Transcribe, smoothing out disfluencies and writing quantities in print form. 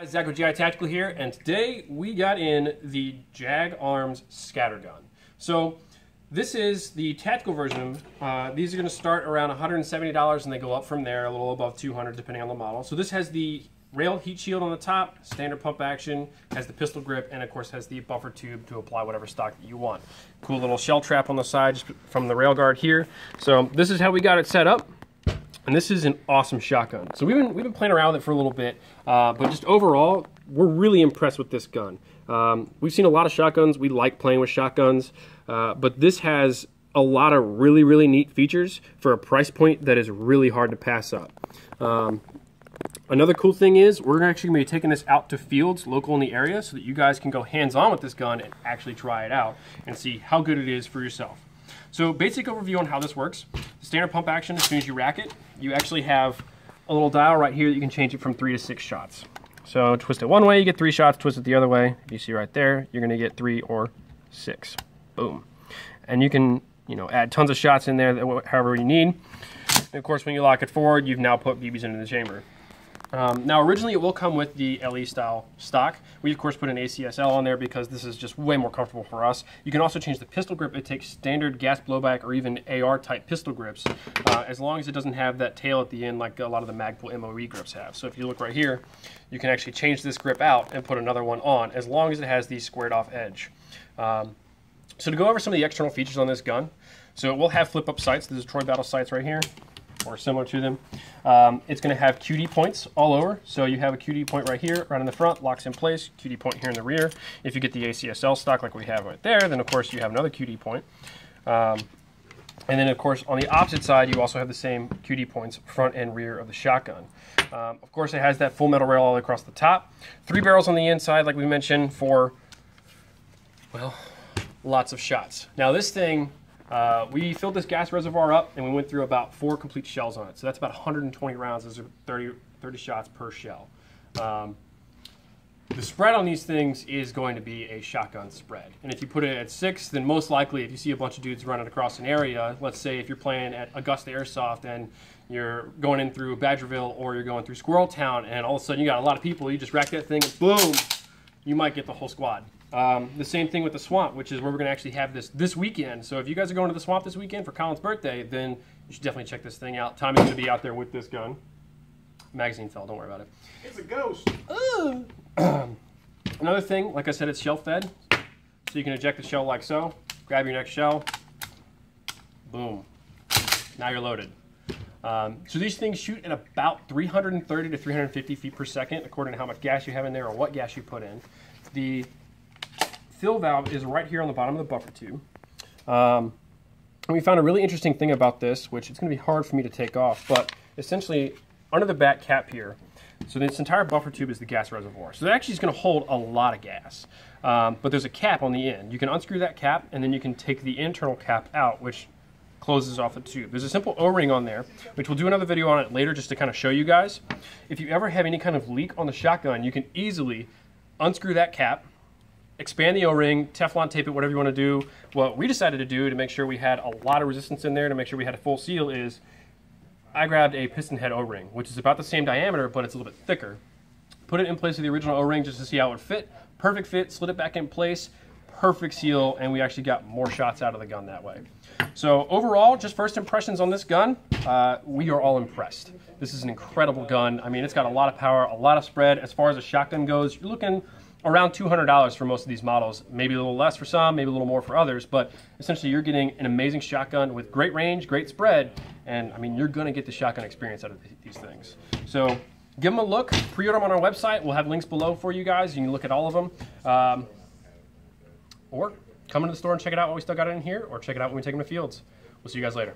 Zach with GI Tactical here, and today we got in the JAG Arms Scattergun. So this is the tactical version. These are going to start around $170 and they go up from there, a little above $200 depending on the model. So this has the rail heat shield on the top, standard pump action, has the pistol grip, and of course has the buffer tube to apply whatever stock that you want. Cool little shell trap on the side just from the rail guard here. So this is how we got it set up. And this is an awesome shotgun. So we've been playing around with it for a little bit, but just overall, we're really impressed with this gun. We've seen a lot of shotguns. We like playing with shotguns, but this has a lot of really neat features for a price point that is really hard to pass up. Another cool thing is we're actually going to be taking this out to fields local in the area so that you guys can go hands-on with this gun and actually try it out and see how good it is for yourself. So basic overview on how this works. The standard pump action, as soon as you rack it, you actually have a little dial right here that you can change it from 3 to 6 shots. So twist it one way, you get 3 shots, twist it the other way. If you see right there, you're gonna get 3 or 6. Boom. And you can, add tons of shots in there, however you need. And of course, when you lock it forward, you've now put BBs into the chamber. Now originally it will come with the LE style stock. We of course put an ACSL on there because this is just way more comfortable for us. You can also change the pistol grip. It takes standard gas blowback or even AR type pistol grips, as long as it doesn't have that tail at the end like a lot of the Magpul MOE grips have. So if you look right here, you can actually change this grip out and put another one on as long as it has the squared off edge. So to go over some of the external features on this gun, so it will have flip up sights. There's Troy Battle sights right here, or similar to them. It's going to have QD points all over. So you have a QD point right here, right in the front, locks in place, QD point here in the rear. If you get the ACSL stock like we have right there, then of course you have another QD point. And then of course on the opposite side, you also have the same QD points front and rear of the shotgun. Of course it has that full metal rail all across the top. 3 barrels on the inside, like we mentioned, for, well, lots of shots. Now this thing, we filled this gas reservoir up and we went through about 4 complete shells on it. So that's about 120 rounds. Those are 30 shots per shell. The spread on these things is going to be a shotgun spread. And if you put it at 6, then most likely if you see a bunch of dudes running across an area, let's say if you're playing at Augusta Airsoft and you're going in through Badgerville or you're going through Squirrel Town and all of a sudden you got a lot of people, you just rack that thing and boom, you might get the whole squad. The same thing with the swamp, which is where we're going to actually have this weekend. So if you guys are going to the swamp this weekend for Colin's birthday, then you should definitely check this thing out. Tommy's going to be out there with this gun. Magazine fell, don't worry about it. It's a ghost. Another thing, like I said, it's shell fed. So you can eject the shell like so, grab your next shell, boom, now you're loaded. So these things shoot at about 330 to 350 feet per second, according to how much gas you have in there or what gas you put in. The fill valve is right here on the bottom of the buffer tube. And we found a really interesting thing about this, which it's going to be hard for me to take off, but essentially under the back cap here, so this entire buffer tube is the gas reservoir. So that actually is going to hold a lot of gas. But there's a cap on the end. You can unscrew that cap and then you can take the internal cap out, which closes off the tube. There's a simple O-ring on there, which we'll do another video on it later just to kind of show you guys. If you ever have any kind of leak on the shotgun, you can easily unscrew that cap, expand the O-ring, Teflon tape it, whatever you want to do. What we decided to do to make sure we had a lot of resistance in there, to make sure we had a full seal, is I grabbed a piston head O-ring, which is about the same diameter, but it's a little bit thicker. Put it in place of the original O-ring just to see how it would fit. Perfect fit, slid it back in place, perfect seal, and we actually got more shots out of the gun that way. So overall, just first impressions on this gun, we are all impressed. This is an incredible gun. I mean, it's got a lot of power, a lot of spread. As far as a shotgun goes, you're looking around $200 for most of these models, maybe a little less for some, maybe a little more for others, but essentially you're getting an amazing shotgun with great range, great spread, and I mean, you're gonna get the shotgun experience out of these things. So give them a look, pre-order them on our website. We'll have links below for you guys. You can look at all of them. Or come into the store and check it out while we still got it in here, or check it out when we take them to fields. We'll see you guys later.